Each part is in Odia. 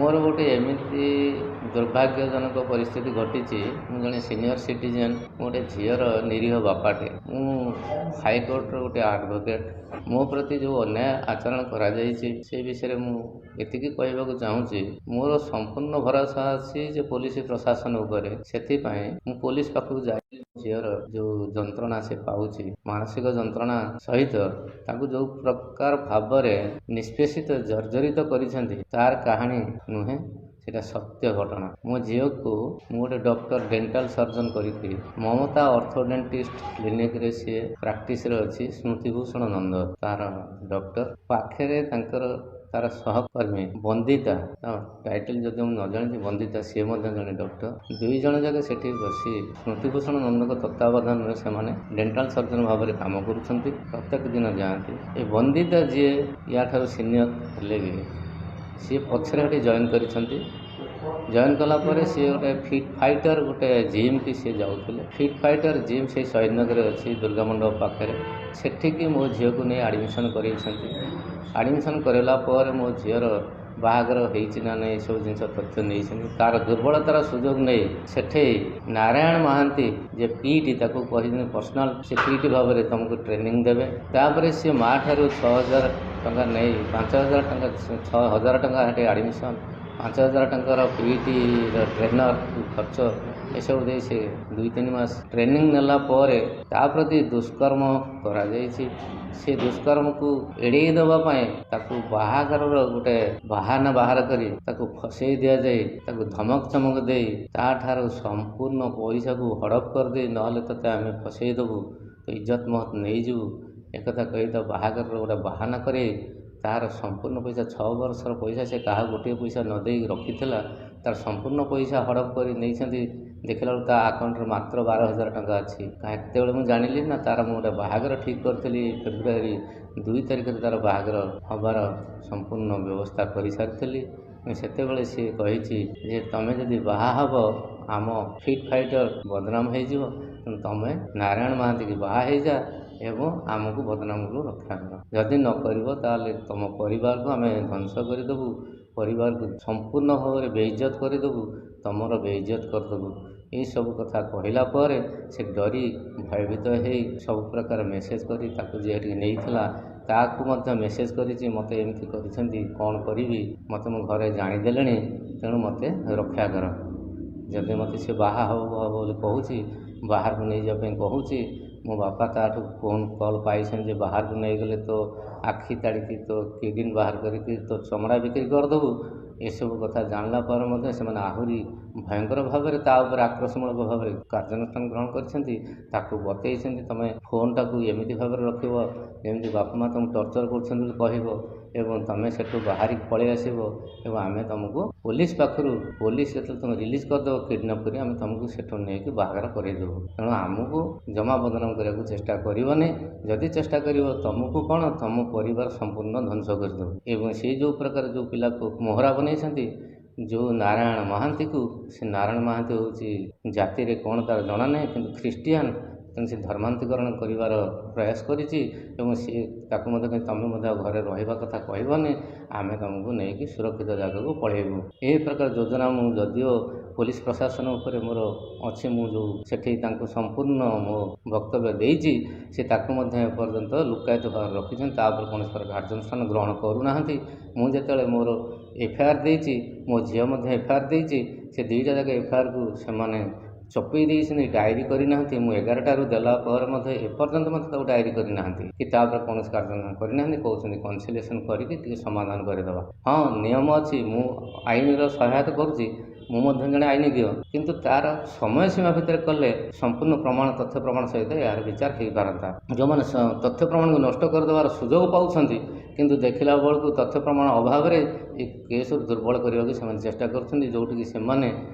ମୋର ଗୋଟେ ଏମିତି ଦୁର୍ଭାଗ୍ୟଜନକ ପରିସ୍ଥିତି ଘଟିଛି। ମୁଁ ଜଣେ ସିନିୟର ସିଟିଜେନ୍, ମୁଁ ଗୋଟେ ଝିଅର ନିରୀହ ବାପାଟେ। ମୁଁ ହାଇକୋର୍ଟର ଗୋଟେ ଆଡ଼ଭୋକେଟ୍। ମୋ ପ୍ରତି ଯେଉଁ ଅନ୍ୟାୟ ଆଚରଣ କରାଯାଇଛି ସେ ବିଷୟରେ ମୁଁ ଏତିକି କହିବାକୁ ଚାହୁଁଛି, ମୋର ସମ୍ପୂର୍ଣ୍ଣ ଭରସା ଅଛି ଯେ ପୋଲିସ ପ୍ରଶାସନ ଉପରେ। ସେଥିପାଇଁ ମୁଁ ପୋଲିସ ପାଖକୁ ଯାଇ ଝିଅର ଯେଉଁ ଯନ୍ତ୍ରଣା ସେ ପାଉଛି, ମାନସିକ ଯନ୍ତ୍ରଣା ସହିତ ତାଙ୍କୁ ଯେଉଁ ପ୍ରକାର ଭାବରେ ନିଷ୍ପେଷିତ ଜର୍ଜରିତ କରିଛନ୍ତି ତାର କାହାଣୀ ନୁହେଁ, ସେଇଟା ସତ୍ୟ ଘଟଣା। ମୋ ଝିଅକୁ ମୁଁ ଗୋଟେ ଡକ୍ଟର ଡେଣ୍ଟାଲ ସର୍ଜନ କରିକି ମମତା ଅର୍ଥୋଡେଣ୍ଟିଷ୍ଟ କ୍ଲିନିକରେ ସିଏ ପ୍ରାକ୍ଟିସରେ ଅଛି। ସ୍ମୃତିଭୂଷଣ ନନ୍ଦ ତାର ଡକ୍ଟର। ପାଖରେ ତାର ସହକର୍ମୀ ବନ୍ଦିତା, ଟାଇଟଲ ଯଦି ମୁଁ ନ ଜାଣିଛି, ବନ୍ଦିତା ସିଏ ମଧ୍ୟ ଜଣେ ଡକ୍ଟର। ଦୁଇ ଜଣ ଯାକ ସେଠି ବସି ସ୍ମୃତିଭୂଷଣ ନନ୍ଦଙ୍କ ତତ୍ତ୍ୱାବଧାନରେ ସେମାନେ ଡେଣ୍ଟାଲ ସର୍ଜନ ଭାବରେ କାମ କରୁଛନ୍ତି। ପ୍ରତ୍ୟେକ ଦିନ ଯାଆନ୍ତି। ଏ ବନ୍ଦିତା ଯିଏ ୟାଠାରୁ ସିନିୟର ହେଲେ ବି ସିଏ ପଛରେ ସେଠି ଜଏନ୍ କରିଛନ୍ତି। ଜଏନ୍ କଲା ପରେ ସିଏ ଗୋଟେ ଫିଟ୍ ଫାଇଟର ଗୋଟେ ଜିମ୍କି ସିଏ ଯାଉଥିଲେ। ଫିଟ୍ ଫାଇଟର ଜିମ୍ ସେଇ ଶହୀଦନଗରରେ ଅଛି, ଦୁର୍ଗା ମଣ୍ଡପ ପାଖରେ। ସେଠିକି ମୋ ଝିଅକୁ ନେଇ ଆଡ଼ମିସନ୍ କରେଇଛନ୍ତି। ଆଡ଼ମିସନ୍ କରାଇଲା ପରେ ମୋ ଝିଅର ବାହାଘର ହେଇଛି ନା ନାହିଁ ଏସବୁ ଜିନିଷ ତଥ୍ୟ ନେଇଛନ୍ତି। ତା'ର ଦୁର୍ବଳତାର ସୁଯୋଗ ନେଇ ସେଠି ନାରାୟଣ ମହାନ୍ତି ଯେ ପିଇଟି, ତାକୁ କହିଛନ୍ତି ପର୍ସନାଲ ସେ ପିଇଟି ଭାବରେ ତୁମକୁ ଟ୍ରେନିଂ ଦେବେ। ତାପରେ ସେ ମା ଠାରୁ 6,000 ଟଙ୍କା ନେଇ 5,000 ଟଙ୍କା, 6,000 ଟଙ୍କା ସେଠି ଆଡ଼ମିସନ୍, 5,000 ଟଙ୍କାର ପିଇଟିର ଟ୍ରେନର ଖର୍ଚ୍ଚ ଏସବୁ ଦେଇ ସେ 2-3 ମାସ ଟ୍ରେନିଂ ନେଲା ପରେ ତା ପ୍ରତି ଦୁଷ୍କର୍ମ କରାଯାଇଛି। ସେ ଦୁଷ୍କର୍ମକୁ ଏଡ଼େଇ ଦେବା ପାଇଁ ତାକୁ ବାହାଘରର ଗୋଟେ ବାହାନା ବାହାର କରି ତାକୁ ଫସେଇ ଦିଆଯାଇ, ତାକୁ ଧମକ ଚମକ ଦେଇ ତାଠାରୁ ସମ୍ପୂର୍ଣ୍ଣ ପଇସାକୁ ହଡ଼ପ କରିଦେଇ, ନହେଲେ ତୋତେ ଆମେ ଫସେଇ ଦେବୁ, ତୁ ଇଜ୍ଜତ ମହତ ନେଇଯିବୁ, ଏକଥା କହି ତା ବାହାଘରର ଗୋଟେ ବାହାନା କରି ତାର ସମ୍ପୂର୍ଣ୍ଣ ପଇସା, 6 ବର୍ଷର ପଇସା ସେ କାହାକୁ ଗୋଟିଏ ପଇସା ନ ଦେଇକି ରଖିଥିଲା, ତାର ସମ୍ପୂର୍ଣ୍ଣ ପଇସା ହଡ଼ପ କରି ନେଇଛନ୍ତି। ଦେଖିଲା ବେଳକୁ ତା ଆକାଉଣ୍ଟରେ ମାତ୍ର 12,000 ଟଙ୍କା ଅଛି। କେତେବେଳେ ମୁଁ ଜାଣିଲି ନା, ତାର ମୁଁ ଗୋଟେ ବାହାଘର ଠିକ୍ କରିଥିଲି ଫେବୃଆରୀ 2 ତାରିଖରେ ତାର ବାହାଘର ହେବାର ସମ୍ପୂର୍ଣ୍ଣ ବ୍ୟବସ୍ଥା କରିସାରିଥିଲି। ସେତେବେଳେ ସିଏ କହିଛି ଯେ ତମେ ଯଦି ବାହା ହେବ ଆମ ଫିଟ୍ ଫାଇଟର ବଦନାମ ହେଇଯିବ, ତେଣୁ ତମେ ନାରାୟଣ ମହାନ୍ତିକି ବାହା ହେଇଯା ଏବଂ ଆମକୁ ବଦନାମରୁ ରକ୍ଷା କର। ଯଦି ନ କରିବ ତାହେଲେ ତୁମ ପରିବାରକୁ ଆମେ ଧ୍ୱଂସ କରିଦେବୁ, ପରିବାରକୁ ସମ୍ପୂର୍ଣ୍ଣ ଭାବରେ ବେଇଜ୍ଜତ କରିଦେବୁ, ତୁମର ବେଇଜ୍ଜତ କରିଦେବୁ। ଏହିସବୁ କଥା କହିଲା ପରେ ସେ ଡରି ଭୟଭୀତ ହେଇ ସବୁ ପ୍ରକାର ମେସେଜ୍ କରି ତାକୁ ଯିଏଠିକି ନେଇଥିଲା ତାକୁ ମଧ୍ୟ ମେସେଜ୍ କରିଛି, ମୋତେ ଏମିତି କରିଛନ୍ତି, କ'ଣ କରିବି, ମୋତେ ମୋ ଘରେ ଜାଣିଦେଲେଣି, ତେଣୁ ମୋତେ ରକ୍ଷା କର। ଯଦି ମୋତେ ସେ ବାହା ହେବ ବୋଲି କହୁଛି, ବାହାରକୁ ନେଇଯିବା ପାଇଁ କହୁଛି, ମୋ ବାପା ତାଠୁ ଫୋନ୍ କଲ୍ ପାଇଛନ୍ତି ଯେ ବାହାରକୁ ନେଇଗଲେ ତୋ ଆଖି ତାଡ଼ିକି, ତୋ କିଡ଼ନୀ ବାହାର କରିକି ତୋ ଚମଡ଼ା ବିକ୍ରି କରିଦେବୁ। ଏସବୁ କଥା ଜାଣିଲା ପରେ ମଧ୍ୟ ସେମାନେ ଆହୁରି ଭୟଙ୍କର ଭାବରେ ତା ଉପରେ ଆକ୍ରୋଶମୂଳକ ଭାବରେ କାର୍ଯ୍ୟାନୁଷ୍ଠାନ ଗ୍ରହଣ କରିଛନ୍ତି। ତାକୁ ବତେଇଛନ୍ତି ତମେ ଫୋନ୍ଟାକୁ ଏମିତି ଭାବରେ ରଖିବ ଯେମିତି ବାପା ମା ତୁମକୁ ଟର୍ଚର କରୁଛନ୍ତି ବୋଲି କହିବ, ଏବଂ ତମେ ସେଠୁ ବାହାରିକି ପଳେଇ ଆସିବ, ଏବଂ ଆମେ ତୁମକୁ ପୋଲିସ ପାଖରୁ, ପୋଲିସ ଯେତେବେଳେ ତୁମେ ରିଲିଜ୍ କରିଦେବ କିଡ଼ନାପ୍ କରି, ଆମେ ତୁମକୁ ସେଠୁ ନେଇକି ବାହାଘର କରେଇଦେବୁ। ତେଣୁ ଆମକୁ ଜମା ବଦନାମ କରିବାକୁ ଚେଷ୍ଟା କରିବନି। ଯଦି ଚେଷ୍ଟା କରିବ ତୁମକୁ କ'ଣ, ତୁମ ପରିବାର ସମ୍ପୂର୍ଣ୍ଣ ଧ୍ୱଂସ କରିଦେବୁ। ଏବଂ ସେଇ ଯେଉଁ ପ୍ରକାର ଯେଉଁ ପିଲାକୁ ମୋହରା ବନେଇଛନ୍ତି, ଯେଉଁ ନାରାୟଣ ମହାନ୍ତିକୁ, ସେ ନାରାୟଣ ମହାନ୍ତି ହେଉଛି ଜାତିରେ କ'ଣ ତାର ଜଣା ନାହିଁ, କିନ୍ତୁ ଖ୍ରୀଷ୍ଟିଆନ, ତେଣୁ ସେ ଧର୍ମାନ୍ତରୀକରଣ କରିବାର ପ୍ରୟାସ କରିଛି। ଏବଂ ସିଏ ତାକୁ ମଧ୍ୟ କହି ତୁମେ ମଧ୍ୟ ଘରେ ରହିବା କଥା କହିବନି, ଆମେ ତୁମକୁ ନେଇକି ସୁରକ୍ଷିତ ଜାଗାକୁ ପଳାଇବୁ। ଏହି ପ୍ରକାର ଯୋଜନା ମୁଁ ଯଦିଓ ପୋଲିସ ପ୍ରଶାସନ ଉପରେ ମୋର ଅଛି, ମୁଁ ଯେଉଁ ସେଠି ତାଙ୍କୁ ସମ୍ପୂର୍ଣ୍ଣ ମୋ ବକ୍ତବ୍ୟ ଦେଇଛି, ସେ ତାକୁ ମଧ୍ୟ ଏପର୍ଯ୍ୟନ୍ତ ଲୁକାୟିତ ଭାବରେ ରଖିଛନ୍ତି, ତା ଉପରେ କୌଣସି ପ୍ରକାର କାର୍ଯ୍ୟାନୁଷ୍ଠାନ ଗ୍ରହଣ କରୁନାହାନ୍ତି। ମୁଁ ଯେତେବେଳେ ମୋର ଏଫଆଇଆର୍ ଦେଇଛି, ମୋ ଝିଅ ମଧ୍ୟ ଏଫଆଇଆର୍ ଦେଇଛି, ସେ ଦୁଇଟା ଯାକ ଏଫଆଇଆର୍କୁ ସେମାନେ ଚପେଇ ଦେଇଛନ୍ତି, ଡାଏରୀ କରିନାହାନ୍ତି। ମୁଁ 11ଟାରୁ ଦେଲା ପରେ ମଧ୍ୟ ଏପର୍ଯ୍ୟନ୍ତ ମଧ୍ୟ ତାକୁ ଡାଏରୀ କରିନାହାନ୍ତି କି ତା ଉପରେ କୌଣସି କାର୍ଯ୍ୟାନୁଷ୍ଠାନ କରିନାହାନ୍ତି। କହୁଛନ୍ତି କନସିଲେସନ୍ କରିକି ଟିକେ ସମାଧାନ କରିଦେବା। ହଁ, ନିୟମ ଅଛି, ମୁଁ ଆଇନର ସହାୟତା କରୁଛି, ମୁଁ ମଧ୍ୟ ଜଣେ ଆଇନଜ୍ଞ, କିନ୍ତୁ ତାର ସମୟସୀମା ଭିତରେ କଲେ ସମ୍ପୂର୍ଣ୍ଣ ପ୍ରମାଣ, ତଥ୍ୟ ପ୍ରମାଣ ସହିତ ଏହାର ବିଚାର ହୋଇପାରନ୍ତା। ଯେଉଁମାନେ ତଥ୍ୟ ପ୍ରମାଣକୁ ନଷ୍ଟ କରିଦେବାର ସୁଯୋଗ ପାଉଛନ୍ତି, କିନ୍ତୁ ଦେଖିଲା ବେଳକୁ ତଥ୍ୟ ପ୍ରମାଣ ଅଭାବରେ ଏ କେସ୍କୁ ଦୁର୍ବଳ କରିବାକୁ ସେମାନେ ଚେଷ୍ଟା କରୁଛନ୍ତି। ଯେଉଁଠିକି ସେମାନେ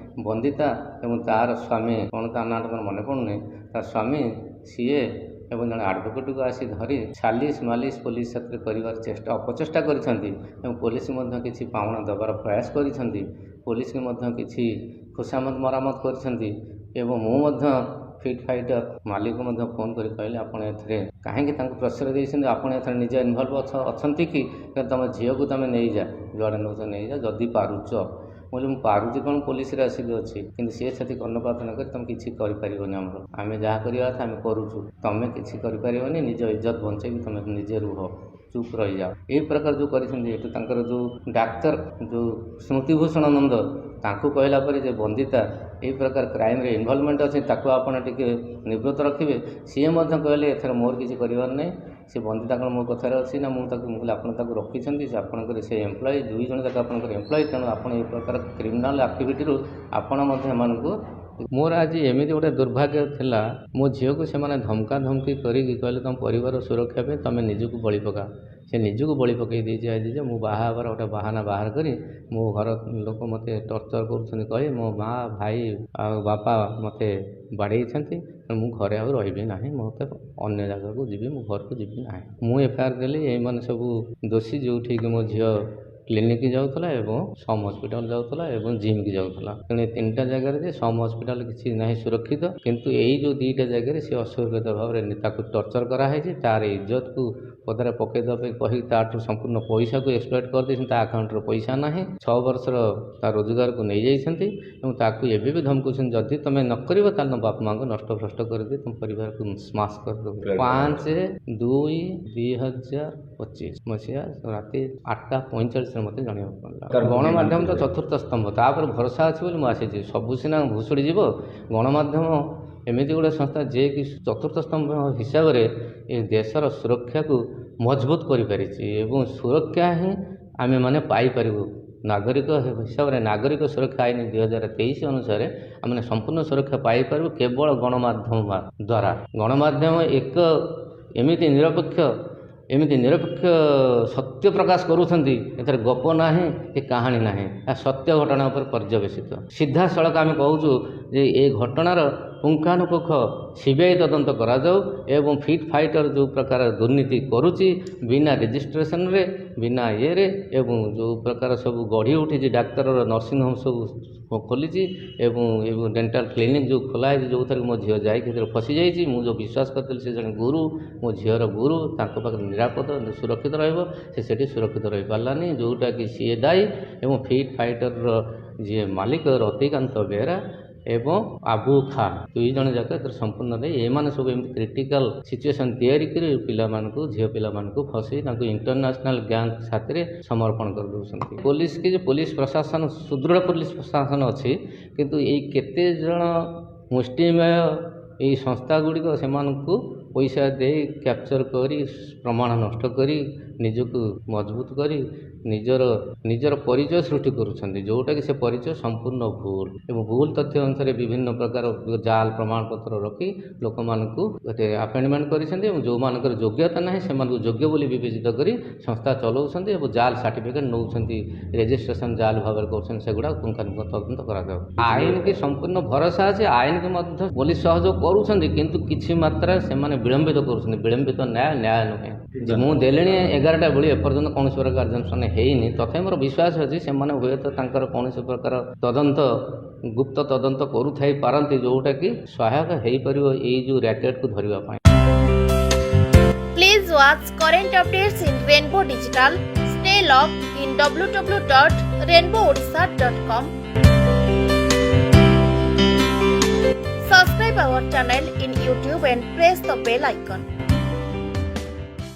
ବନ୍ଦିତା ଏବଂ ତାର ସ୍ୱାମୀ, କ'ଣ ତା ନାଁଟା ମୋର ମନେ ପଡ଼ୁନି, ତା ସ୍ୱାମୀ, ସିଏ ଏବଂ ଜଣେ ଆଡ଼ଭୋକେଟକୁ ଆସି ଧରି ସାଲିସ୍ ମାଲିସ୍ ପୋଲିସ ସାଥିରେ କରିବାର ଅପଚେଷ୍ଟା କରିଛନ୍ତି, ଏବଂ ପୋଲିସ ମଧ୍ୟ କିଛି ପାଉଣା ଦେବାର ପ୍ରୟାସ କରିଛନ୍ତି। ପୋଲିସକୁ ମଧ୍ୟ କିଛି ଖୁସାମତ ମରାମତ କରିଛନ୍ତି। ଏବଂ ମୁଁ ମଧ୍ୟ ଫିଟ୍ ଫାଇଟର ମାଲିକ ମଧ୍ୟ ଫୋନ୍ କରି କହିଲେ, ଆପଣ ଏଥିରେ କାହିଁକି ତାଙ୍କୁ ପ୍ରଶ୍ରୟ ଦେଇଛନ୍ତି, ଆପଣ ଏଥିରେ ନିଜେ ଇନଭଲ୍ଭ ଅଛନ୍ତି କି, ତୁମ ଝିଅକୁ ତୁମେ ନେଇଯା, ଯୁଆଡ଼େ ନେଉଛ ନେଇଯା, ଯଦି ପାରୁଛ। बोले ମୁଁ ପାରୁଛି କ'ଣ ପୋଲିସରେ ଆସିକି ଅଛି, କିନ୍ତୁ ସିଏ ସେଠି କର୍ଣ୍ଣପାତ ନ କରି ତୁମେ କିଛି କରିପାରିବନି, ଆମେ ଯାହା କରିବା କଥା ଆମେ କରୁଛୁ, ତୁମେ କିଛି କରିପାରିବନି, ନିଜ ଇଜ୍ଜତ ବଞ୍ଚେଇକି ତୁମେ ନିଜେ ରୁହ, ଚୁପ୍ ରହିଯାଅ। ଏହି ପ୍ରକାର ଯେଉଁ କରିଛନ୍ତି ଏଠୁ ତାଙ୍କର ଯେଉଁ ଡାକ୍ତର ଯେଉଁ ସ୍ମୃତିଭୂଷଣ ନନ୍ଦ ତାଙ୍କୁ କହିଲା ପରେ ଯେ ବନ୍ଦିତା ଏହି ପ୍ରକାର କ୍ରାଇମ୍ରେ ଇନଭଲଭମେଣ୍ଟ ଅଛି ତାକୁ ଆପଣ ଟିକେ ନିବୃତ୍ତ ରଖିବେ, ସିଏ ମଧ୍ୟ କହିଲେ ଏଥର ମୋର କିଛି କରିବାର ନାହିଁ, ସେ ବନ୍ଦିତା କ'ଣ ମୋ କଥାରେ ଅଛି ନା ମୁଁ କହିଲି ଆପଣ ତାକୁ ରଖିଛନ୍ତି, ସେ ଆପଣଙ୍କର ସେ ଏମ୍ପ୍ଲୟି, ଦୁଇ ଜଣ ଯାକ ଆପଣଙ୍କର ଏମ୍ପ୍ଲୟି, ତେଣୁ ଆପଣ ଏ ପ୍ରକାର କ୍ରିମିନାଲ ଆକ୍ଟିଭିଟିରୁ ଆପଣ ମଧ୍ୟ ଏମାନଙ୍କୁ ମୋର ଆଜି ଏମିତି ଗୋଟେ ଦୁର୍ଭାଗ୍ୟ ଥିଲା, ମୋ ଝିଅକୁ ସେମାନେ ଧମକା ଧମକି କରିକି କହିଲେ ତୁମ ପରିବାର ସୁରକ୍ଷା ପାଇଁ ତୁମେ ନିଜକୁ ବଳି ପକା। ସେ ନିଜକୁ ବଳି ପକାଇ ଦେଇଛି ଆଜି ଯେ ମୁଁ ବାହା ହେବାର ଗୋଟେ ବାହାନା ବାହାର କରି ମୋ ଘର ଲୋକ ମୋତେ ଟର୍ଚର କରୁଛନ୍ତି କହି ମୋ ମା' ଭାଇ ଆଉ ବାପା ମୋତେ ବାଡ଼େଇଛନ୍ତି, ମୁଁ ଘରେ ଆଉ ରହିବି ନାହିଁ, ମୋତେ ଅନ୍ୟ ଜାଗାକୁ ଯିବି, ମୁଁ ଘରକୁ ଯିବି ନାହିଁ। ମୁଁ ଏଫଆଇଆର ଦେଲି ଏଇମାନେ ସବୁ ଦୋଷୀ, ଯେଉଁଠିକି ମୋ ଝିଅ କ୍ଲିନିକ୍ ଯାଉଥିଲା ଏବଂ ସମ୍ ହସ୍ପିଟାଲ ଯାଉଥିଲା ଏବଂ ଜିମ୍କି ଯାଉଥିଲା, ତେଣୁ ଏ ତିନିଟା ଜାଗାରେ ଯେ ସମ୍ ହସ୍ପିଟାଲ କିଛି ନାହିଁ ସୁରକ୍ଷିତ, କିନ୍ତୁ ଏଇ ଯେଉଁ ଦୁଇଟା ଜାଗାରେ ସେ ଅସୁରକ୍ଷିତ ଭାବରେ ତାକୁ ଟର୍ଚର କରାହେଇଛି, ତାର ଇଜ୍ଜତକୁ ପଦାରେ ପକାଇ ଦେବା ପାଇଁ କହିକି ତାଠୁ ସମ୍ପୂର୍ଣ୍ଣ ପଇସାକୁ ଏକ୍ସପ୍ଲଏଟ୍ କରିଦେଇଛନ୍ତି, ତା ଆକାଉଣ୍ଟରେ ପଇସା ନାହିଁ, 6 ବର୍ଷର ତା ରୋଜଗାରକୁ ନେଇଯାଇଛନ୍ତି ଏବଂ ତାକୁ ଏବେ ବି ଧମକୁଛନ୍ତି ଯଦି ତୁମେ ନ କରିବ ତାହେଲେ ବାପା ମାଆଙ୍କୁ ନଷ୍ଟଭ୍ରଷ୍ଟ କରିଦେଇ ତୁମ ପରିବାରକୁ ସ୍ମାସ୍ କରିଦେବ। 5/2/2025 ମସିହା ରାତି 8:45 ମୋତେ ଜାଣିବାକୁ ପଡ଼ିଲା। ଗଣମାଧ୍ୟମ ତ ଚତୁର୍ଥ ସ୍ତମ୍ଭ, ତାପରେ ଭରସା ଅଛି ବୋଲି ମୁଁ ଆସିଛି, ସବୁ ସିନା ଭୁଷୁଡ଼ି ଯିବ, ଗଣମାଧ୍ୟମ ଏମିତି ଗୋଟେ ସଂସ୍ଥା ଯିଏକି ଚତୁର୍ଥ ସ୍ତମ୍ଭ ହିସାବରେ ଏ ଦେଶର ସୁରକ୍ଷାକୁ ମଜବୁତ କରିପାରିଛି ଏବଂ ସୁରକ୍ଷା ହିଁ ଆମେମାନେ ପାଇପାରିବୁ। ନାଗରିକ ହିସାବରେ ନାଗରିକ ସୁରକ୍ଷା ଆଇନ 2023 ଅନୁସାରେ ଆମେ ସମ୍ପୂର୍ଣ୍ଣ ସୁରକ୍ଷା ପାଇପାରିବୁ କେବଳ ଗଣମାଧ୍ୟମ ଦ୍ୱାରା। ଗଣମାଧ୍ୟମ ଏକ ଏମିତି ନିରପେକ୍ଷ ସତ୍ୟ ପ୍ରକାଶ କରୁଛନ୍ତି, ଏଥିରେ ଗପ ନାହିଁ କି କାହାଣୀ ନାହିଁ, ଏହା ସତ୍ୟ ଘଟଣା ଉପରେ ପର୍ଯ୍ୟବେସିତ। ସିଧାସଳଖ ଆମେ କହୁଛୁ ଯେ ଏ ଘଟଣାର ପୁଙ୍ଖାନୁପୁଙ୍ଖ ସିବିଆଇ ତଦନ୍ତ କରାଯାଉ ଏବଂ ଫିଟ୍ ଫାଇଟର ଯେଉଁ ପ୍ରକାର ଦୁର୍ନୀତି କରୁଛି ବିନା ରେଜିଷ୍ଟ୍ରେସନରେ ବିନା ଇଏରେ ଏବଂ ଯେଉଁ ପ୍ରକାର ସବୁ ଗଢ଼ି ଉଠିଛି, ଡାକ୍ତରର ନର୍ସିଂହୋମ୍ ସବୁ ଖୋଲିଛି ଏବଂ ଡେଣ୍ଟାଲ କ୍ଲିନିକ୍ ଯେଉଁ ଖୋଲା ହେଇଛି, ଯେଉଁଥିରେ ମୋ ଝିଅ ଯାଇକି ସେଥିରେ ଫସିଯାଇଛି, ମୁଁ ଯେଉଁ ବିଶ୍ୱାସ କରିଥିଲି ସେ ଜଣେ ଗୁରୁ, ମୋ ଝିଅର ଗୁରୁ, ତାଙ୍କ ପାଖରେ ନିରାପଦ ସୁରକ୍ଷିତ ରହିବ, ସେ ସେଠି ସୁରକ୍ଷିତ ରହିପାରିଲାନି, ଯେଉଁଟାକି ସିଏ ଦାୟୀ ଏବଂ ଫିଟ୍ ଫାଇଟରର ଯିଏ ମାଲିକ ରତିକାନ୍ତ ବେହେରା ଏବଂ ଆବୁ ଖାନ୍, ଦୁଇ ଜଣ ଯାକ ଏଥିରେ ସମ୍ପୂର୍ଣ୍ଣ ଦେଇ ଏମାନେ ସବୁ ଏମିତି କ୍ରିଟିକାଲ ସିଚୁଏସନ୍ ତିଆରି କରି ପିଲାମାନଙ୍କୁ, ଝିଅ ପିଲାମାନଙ୍କୁ ଫସେଇ ତାଙ୍କୁ ଇଣ୍ଟରନ୍ୟାସନାଲ ଗ୍ୟାଙ୍ଗ ସାଥିରେ ସମର୍ପଣ କରିଦେଉଛନ୍ତି। ପୋଲିସ ପ୍ରଶାସନ ସୁଦୃଢ଼ ପୋଲିସ ପ୍ରଶାସନ ଅଛି, କିନ୍ତୁ ଏଇ କେତେ ଜଣ ମୁଷ୍ଟିମେୟ ଏହି ସଂସ୍ଥା ଗୁଡ଼ିକ ସେମାନଙ୍କୁ ପଇସା ଦେଇ କ୍ୟାପଚର କରି ପ୍ରମାଣ ନଷ୍ଟ କରି ନିଜକୁ ମଜବୁତ କରି ନିଜର ପରିଚୟ ସୃଷ୍ଟି କରୁଛନ୍ତି, ଯେଉଁଟାକି ସେ ପରିଚୟ ସମ୍ପୂର୍ଣ୍ଣ ଭୁଲ ଏବଂ ଭୁଲ ତଥ୍ୟ ଅନୁସାରେ ବିଭିନ୍ନ ପ୍ରକାର ଜାଲ ପ୍ରମାଣପତ୍ର ରଖି ଲୋକମାନଙ୍କୁ ଆପଏଣ୍ଟମେଣ୍ଟ କରିଛନ୍ତି ଏବଂ ଯେଉଁମାନଙ୍କର ଯୋଗ୍ୟତା ନାହିଁ ସେମାନଙ୍କୁ ଯୋଗ୍ୟ ବୋଲି ବିବେଚିତ କରି ସଂସ୍ଥା ଚଲାଉଛନ୍ତି ଏବଂ ଜାଲ ସାର୍ଟିଫିକେଟ୍ ନେଉଛନ୍ତି, ରେଜିଷ୍ଟ୍ରେସନ ଜାଲ ଭାବରେ କରୁଛନ୍ତି, ସେଗୁଡ଼ାକ ପୁଙ୍ଖାନୁପୁଙ୍ଖ ତଦନ୍ତ କରାଯାଉ। ଆଇନକି ସମ୍ପୂର୍ଣ୍ଣ ଭରସା ଅଛି, ଆଇନକୁ ମଧ୍ୟ ପୋଲିସ ସହଯୋଗ କରୁଛନ୍ତି, କିନ୍ତୁ କିଛି ମାତ୍ରାରେ ସେମାନେ ବିଳମ୍ବିତ କରୁଛନ୍ତି, ବିଳମ୍ବିତ ନ୍ୟାୟ ନୁହେଁ। ମୁଁ ଦେଲିଣି 11ଟା ବେଳୁ ଏପର୍ଯ୍ୟନ୍ତ କୌଣସି ପ୍ରକାର କାର୍ଯ୍ୟାନୁଷ୍ଠାନ ହେଇନି, ତଥାପି ମୋର ବିଶ୍ୱାସ ଅଛି ସେମାନେ ହୁଏତ ତାଙ୍କର କୌଣସି ପ୍ରକାର ଗୁପ୍ତ ତଦନ୍ତ କରୁଥାଇ ପାରନ୍ତି, ଯେଉଁଟାକି ସହାୟକ ହେଇପାରିବ ଏଇ ଯେଉଁ ର୍ୟାକେଟକୁ ଧରିବା ପାଇଁ। Please watch current updates in Rainbow Digital. Stay logged in www.rainbowodisha.com. Subscribe our channel in YouTube and press the bell icon.